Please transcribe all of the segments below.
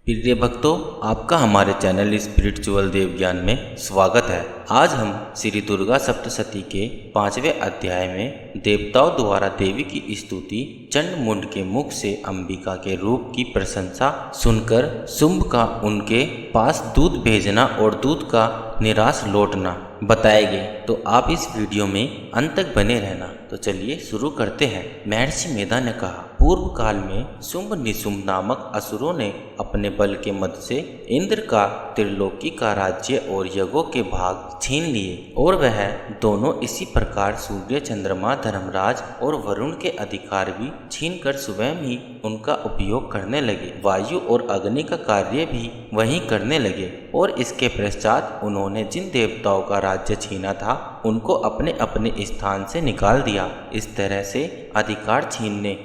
प्रिय भक्तों, आपका हमारे चैनल स्पिरिचुअल देव ज्ञान में स्वागत है। आज हम श्री दुर्गा सप्तशती के 5वें अध्याय में देवताओं द्वारा देवी की स्तुति चंड मुंड के मुख से अंबिका के रूप की प्रशंसा सुनकर शुंभ का उनके पास दूध भेजना और दूध का निराश लौटना बताएंगे। तो आप इस वीडियो में अंत तक बने रहना। तो चलिए शुरू करते हैं। महर्षि मेधा ने कहा, पूर्व काल में शुंभ निशुंभ नामक असुरों ने अपने बल के मद से इंद्र का त्रिलोकी का राज्य और यज्ञों के भाग छीन लिए, और वह दोनों इसी प्रकार सूर्य, चंद्रमा, धर्मराज और वरुण के अधिकार भी छीनकर स्वयं ही उनका उपयोग करने लगे। वायु और अग्नि का कार्य भी वही करने लगे, और इसके पश्चात उन्होंने जिन देवताओं का राज्य छीना था उनको अपने अपने स्थान से निकाल दिया। इस तरह से अधिकार छीनने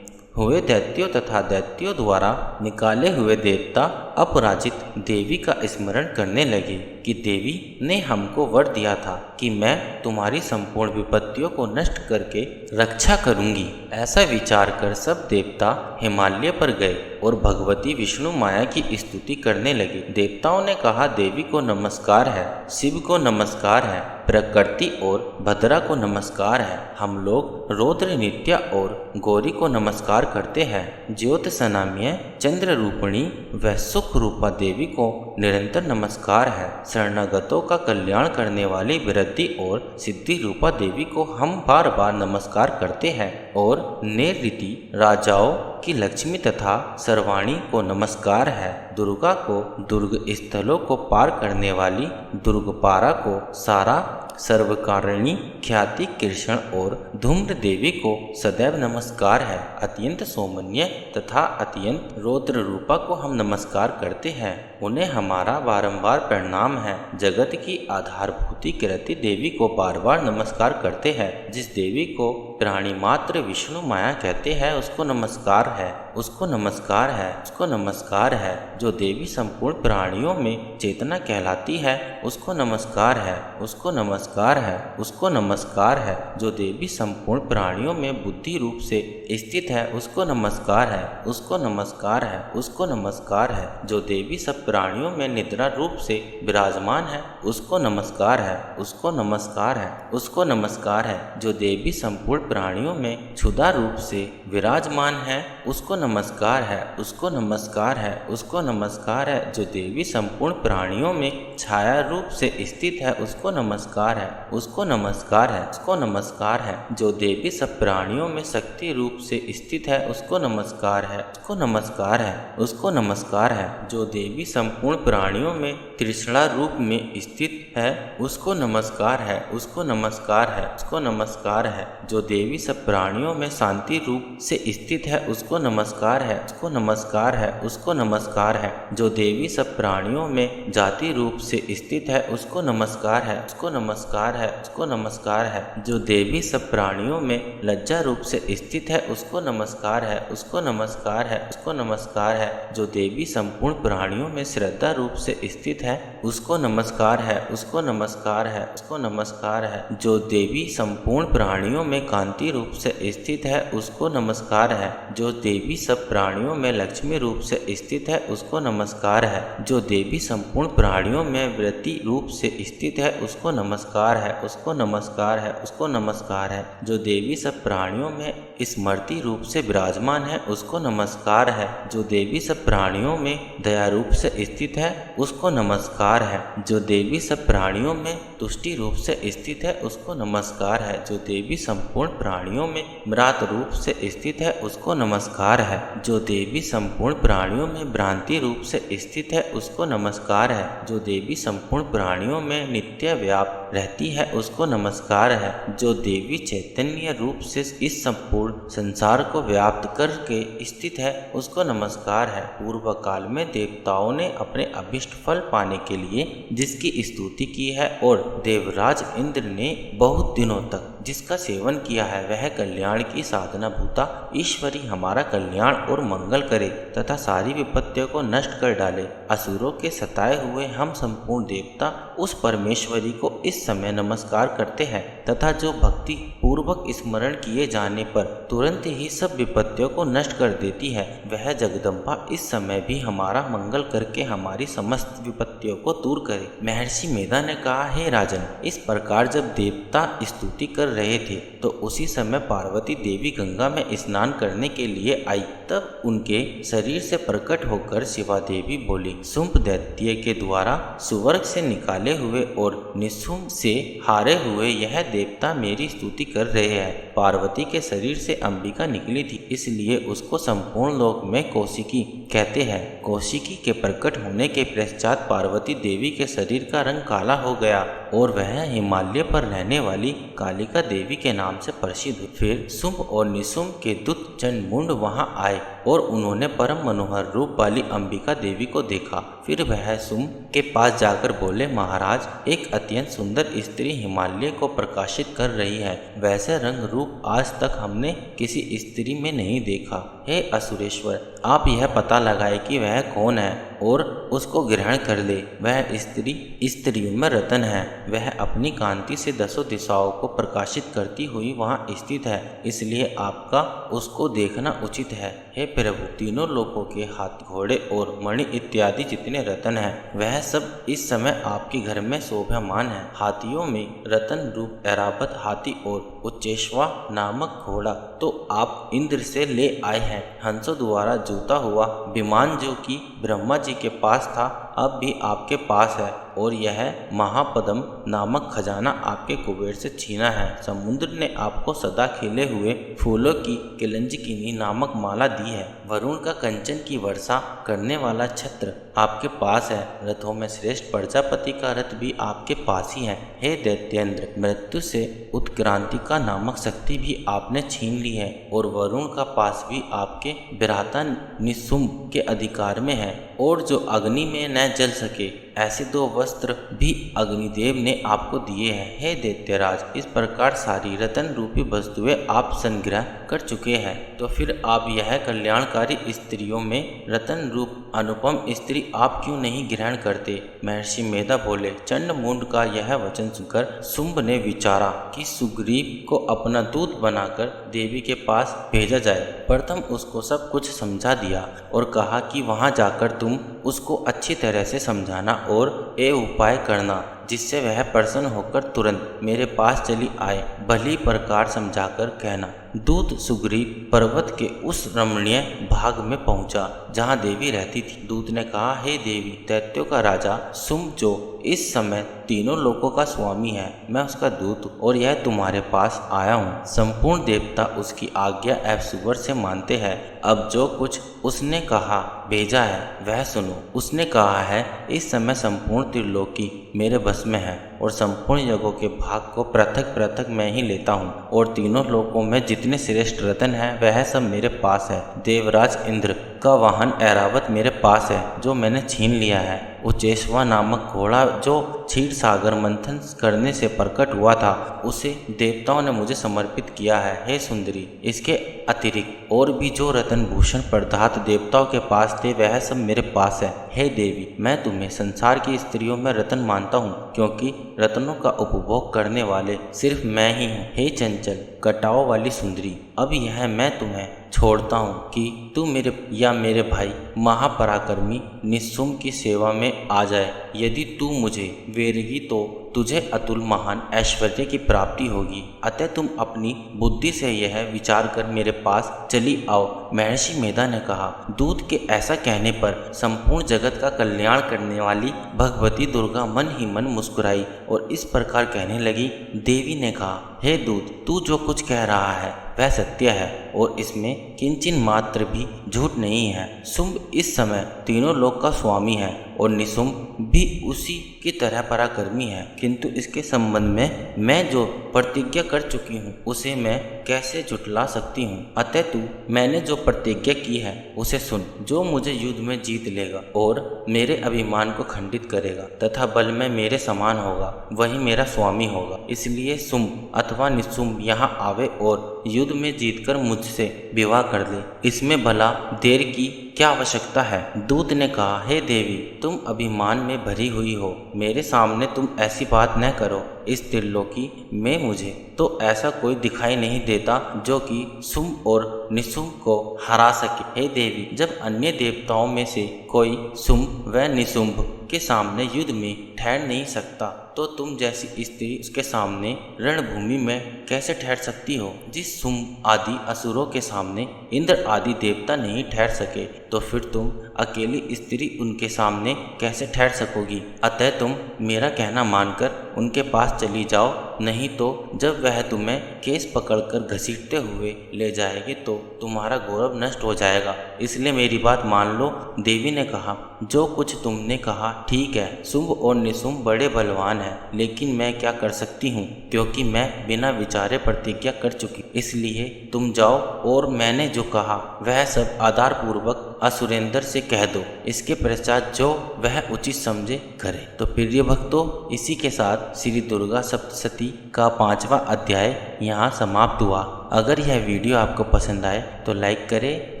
हुए दैत्यों तथा दैत्यों द्वारा निकाले हुए देवता अपराजित देवी का स्मरण करने लगे कि देवी ने हमको वर दिया था कि मैं तुम्हारी संपूर्ण विपत्तियों को नष्ट करके रक्षा करूंगी। ऐसा विचार कर सब देवता हिमालय पर गए और भगवती विष्णु माया की स्तुति करने लगे। देवताओं ने कहा, देवी को नमस्कार है, शिव को नमस्कार है, प्रकृति और भद्रा को नमस्कार है। हम लोग रौद्र, नित्या और गौरी को नमस्कार करते हैं। ज्योतिषनाम्य चंद्र रूपिणी व सुख रूपा देवी को निरंतर नमस्कार है। शरणागतों का कल्याण करने वाली वृद्धि और सिद्धि रूपा देवी को हम बार बार नमस्कार करते हैं। और नैऋति राजाओं की लक्ष्मी तथा सर्वाणी को नमस्कार है। दुर्गा को दुर्ग स्थलों को पार करने वाली दुर्गपारा को सारा सर्वकारिणी ख्याति कृष्ण और धूम्र देवी को सदैव नमस्कार है। अत्यंत सौमन्य तथा अत्यंत रौद्र रूपा को हम नमस्कार करते हैं, उन्हें हमारा बारंबार प्रणाम है। जगत की आधारभूति कृति देवी को बार बार नमस्कार करते हैं। जिस देवी को प्राणी मात्र विष्णु माया कहते हैं उसको नमस्कार है, उसको नमस्कार है, उसको नमस्कार है। जो देवी संपूर्ण प्राणियों में चेतना कहलाती है उसको नमस्कार है, उसको नमस्कार है, उसको नमस्कार है। जो देवी संपूर्ण प्राणियों में बुद्धि रूप से स्थित है उसको नमस्कार है, उसको नमस्कार है, उसको नमस्कार है। जो देवी सब प्राणियों में निद्रा रूप से विराजमान है उसको नमस्कार है, उसको नमस्कार है, उसको नमस्कार है। जो देवी संपूर्ण प्राणियों में क्षुधा रूप से विराजमान है उसको नमस्कार है, उसको नमस्कार है, उसको नमस्कार है। जो देवी संपूर्ण प्राणियों में छाया रूप से स्थित है उसको नमस्कार है, उसको नमस्कार है, उसको नमस्कार है। जो देवी सब प्राणियों में शक्ति रूप से स्थित है उसको नमस्कार है, उसको नमस्कार है, उसको नमस्कार है। जो देवी संपूर्ण प्राणियों में तृष्णा रूप में स्थित है उसको नमस्कार है, उसको नमस्कार है, उसको नमस्कार है। जो देवी सब प्राणियों में शांति रूप से स्थित है उसको नमस्कार है, उसको नमस्कार है, उसको नमस्कार है। जो देवी सब प्राणियों में जाति रूप से स्थित है उसको नमस्कार है, उसको नमस्कार है, उसको नमस्कार है। जो देवी सब प्राणियों में लज्जा रूप से स्थित है उसको नमस्कार है, उसको नमस्कार है, उसको नमस्कार है। जो देवी संपूर्ण प्राणियों में श्रद्धा रूप से स्थित है उसको नमस्कार है, उसको नमस्कार है, उसको नमस्कार है। जो देवी संपूर्ण प्राणियों में कांति रूप से स्थित है उसको नमस्कार है। जो देवी सब प्राणियों में लक्ष्मी रूप से स्थित है उसको नमस्कार है। जो देवी संपूर्ण प्राणियों में वृत्ति रूप से स्थित है उसको नमस्कार है, उसको नमस्कार है, उसको नमस्कार है। जो देवी सब प्राणियों में स्मृति रूप से विराजमान है उसको नमस्कार है। जो देवी सब प्राणियों में दया रूप से स्थित है उसको नमस्कार है। जो देवी सब प्राणियों में तुष्टि रूप से स्थित है उसको नमस्कार है। जो देवी संपूर्ण प्राणियों में मृत रूप से स्थित है उसको नमस्कार है। जो देवी संपूर्ण प्राणियों में भ्रांति रूप से स्थित है उसको नमस्कार है। जो देवी संपूर्ण प्राणियों में नित्य व्याप रहती है उसको नमस्कार है। जो देवी चैतन्य रूप से इस संपूर्ण संसार को व्याप्त करके स्थित है उसको नमस्कार है। पूर्व काल में देवताओं ने अपने अभिष्ट फल पाने के लिए जिसकी स्तुति की है और देवराज इंद्र ने बहुत दिनों तक जिसका सेवन किया है वह कल्याण की साधना भूता ईश्वरी हमारा कल्याण और मंगल करे तथा सारी विपत्तियों को नष्ट कर डाले। असुरों के सताए हुए हम संपूर्ण देवता उस परमेश्वरी को इस समय नमस्कार करते हैं तथा जो भक्ति पूर्वक स्मरण किए जाने पर तुरंत ही सब विपत्तियों को नष्ट कर देती है। वह जगदम्बा इस समय भी हमारा मंगल करके हमारी समस्त विपत्तियों को दूर करे। महर्षि मेधा ने कहा, हे राजन, इस प्रकार जब देवता स्तुति कर रहे थे तो उसी समय पार्वती देवी गंगा में स्नान करने के लिए आई। तब उनके शरीर से प्रकट होकर शिवा देवी बोली, शुंभ दैत्य के द्वारा सुवर्ग से निकाले हुए और निशुंभ से हारे हुए यह देवता मेरी स्तुति कर रहे हैं। पार्वती के शरीर से अंबिका निकली थी, इसलिए उसको संपूर्ण लोक में कौशिकी कहते हैं। कौशिकी के प्रकट होने के पश्चात पार्वती देवी के शरीर का रंग काला हो गया और वह हिमालय पर रहने वाली कालिका देवी के नाम से प्रसिद्ध हुई। फिर शुंभ और निशुंभ के दूत चंडमुंड वहां आए और उन्होंने परम मनोहर रूप वाली अंबिका देवी को देखा। फिर वह शुंभ के पास जाकर बोले, महाराज, एक अत्यंत सुंदर स्त्री हिमालय को प्रकाशित कर रही है। वैसे रंग रूप आज तक हमने किसी स्त्री में नहीं देखा। हे असुरेश्वर, आप यह पता लगाए कि वह कौन है और उसको ग्रहण कर ले। वह स्त्री स्त्रियों में रतन है। वह अपनी कांति से दसों दिशाओं को प्रकाशित करती हुई वहाँ स्थित है, इसलिए आपका उसको देखना उचित है। हे प्रभु, तीनों लोगों के हाथ, घोड़े और मणि इत्यादि जितने रतन हैं, वह सब इस समय आपके घर में शोभामान है। हाथियों में रतन रूप ऐरावत हाथी और उच्चेश्वा नामक घोड़ा तो आप इंद्र से ले आए हैं। हंसों द्वारा जूता हुआ विमान जो कि ब्रह्मा जी के पास था, अब भी आपके पास है, और यह महापद्म नामक खजाना आपके कुबेर से छीना है। समुद्र ने आपको सदा खिले हुए फूलों की किलंजकिनी नामक माला दी है। वरुण का कंचन की वर्षा करने वाला छत्र आपके पास है। रथों में श्रेष्ठ प्रजापति का रथ भी आपके पास ही है। हे दैत्येंद्र, मृत्यु से उत्क्रांति का नामक शक्ति भी आपने छीन ली है, और वरुण का पास भी आपके विराता निशुंभ के अधिकार में है, और जो अग्नि में न जल सके ऐसे दो वस्त्र भी अग्निदेव ने आपको दिए हैं। हे दैत्यराज, इस प्रकार सारी रतन रूपी वस्तुएं आप संग्रह कर चुके हैं, तो फिर आप यह कल्याणकारी स्त्रियों में रतन रूप अनुपम स्त्री आप क्यों नहीं ग्रहण करते? महर्षि मेधा बोले, चंडमुंड का यह वचन सुनकर शुंभ ने विचारा कि सुग्रीव को अपना दूत बनाकर देवी के पास भेजा जाए। प्रथम उसको सब कुछ समझा दिया और कहा कि वहां जाकर तुम उसको अच्छी तरह से समझाना और ये उपाय करना जिससे वह प्रसन्न होकर तुरंत मेरे पास चली आए। भली प्रकार समझाकर कहना। दूत सुग्रीव पर्वत के उस रमणीय भाग में पहुंचा जहां देवी रहती थी। दूत ने कहा, हे देवी, दैत्यों का राजा शुंभ जो इस समय तीनों लोकों का स्वामी है, मैं उसका दूत हूँ और यह तुम्हारे पास आया हूँ। संपूर्ण देवता उसकी आज्ञा ऐश्वर्य से मानते हैं। अब जो कुछ उसने कहा भेजा है वह सुनो। उसने कहा है, इस समय संपूर्ण त्रिलोकी मेरे बस में है और संपूर्ण युगों के भाग को पृथक पृथक मैं ही लेता हूँ, और तीनों लोकों में जितने श्रेष्ठ रतन है वह सब मेरे पास है। देवराज इंद्र का वाहन ऐरावत मेरे पास है जो मैंने छीन लिया है। उच्चेश्वा नामक घोड़ा जो क्षीर सागर मंथन करने से प्रकट हुआ था, उसे देवताओं ने मुझे समर्पित किया है। हे सुंदरी, इसके अतिरिक्त और भी जो रतन भूषण पदार्थ देवताओं के पास थे वह सब मेरे पास है। हे देवी, मैं तुम्हें संसार की स्त्रियों में रतन मानता हूँ, क्योंकि रत्नों का उपभोग करने वाले सिर्फ मैं ही हूँ। हे चंचल कटाओं वाली सुंदरी, अब यह मैं तुम्हें छोड़ता हूँ कि तू मेरे या मेरे भाई महापराक्रमी निशुंभ की सेवा में आ जाए। यदि तू मुझे वेरेगी तो तुझे अतुल महान ऐश्वर्य की प्राप्ति होगी। अतः तुम अपनी बुद्धि से यह विचार कर मेरे पास चली आओ। महर्षि मेधा ने कहा। दूत के ऐसा कहने पर संपूर्ण जगत का कल्याण करने वाली भगवती दुर्गा मन ही मन मुस्कुराई और इस प्रकार कहने लगी। देवी ने कहा, हे दूत, तू जो कुछ कह रहा है वह सत्य है और इसमें किंचिन मात्र भी झूठ नहीं है। शुंभ इस समय तीनों लोक का स्वामी है और निशुंभ भी उसी की तरह पराक्रमी है, किंतु इसके संबंध में मैं जो प्रतिज्ञा कर चुकी हूँ उसे मैं कैसे झुठला सकती हूँ। अतः तू मैंने जो प्रतिज्ञा की है उसे सुन। जो मुझे युद्ध में जीत लेगा और मेरे अभिमान को खंडित करेगा तथा बल में मेरे समान होगा, वही मेरा स्वामी होगा। इसलिए शुंभ अथवा निशुंभ यहाँ आवे और युद्ध में जीतकर मुझसे विवाह कर ले। इसमें भला देर की क्या आवश्यकता है? दूत ने कहा, हे देवी, तुम अभिमान में भरी हुई हो। मेरे सामने तुम ऐसी बात न करो। इस त्रिलोकी में मुझे तो ऐसा कोई दिखाई नहीं देता जो कि शुंभ और निशुंभ को हरा सके। हे देवी, जब अन्य देवताओं में से कोई शुंभ व निशुंभ के सामने युद्ध में ठहर नहीं सकता, तो तुम जैसी स्त्री उसके सामने रणभूमि में कैसे ठहर सकती हो? जिस शुंभ आदि असुरों के सामने इंद्र आदि देवता नहीं ठहर सके, तो फिर तुम अकेली स्त्री उनके सामने कैसे ठहर सकोगी? अतः तुम मेरा कहना मानकर उनके पास चली जाओ, नहीं तो जब वह तुम्हें केस पकड़कर घसीटते हुए ले जाएगी तो तुम्हारा गौरव नष्ट हो जाएगा। इसलिए मेरी बात मान लो। देवी ने कहा, जो कुछ तुमने कहा ठीक है। शुंभ और निशुंभ बड़े बलवान हैं, लेकिन मैं क्या कर सकती हूँ, क्योंकि मैं बिना विचारे प्रतिज्ञा कर चुकी। इसलिए तुम जाओ और मैंने जो कहा वह सब आधारपूर्वक असुरेंद्र से कह दो। इसके पश्चात जो वह उचित समझे करे। तो प्रिय भक्तों, इसी के साथ श्री दुर्गा सप्तशती का 5वां अध्याय यहाँ समाप्त हुआ। अगर यह वीडियो आपको पसंद आए तो लाइक करें,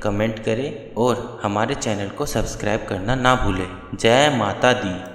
कमेंट करें और हमारे चैनल को सब्सक्राइब करना ना भूलें। जय माता दी।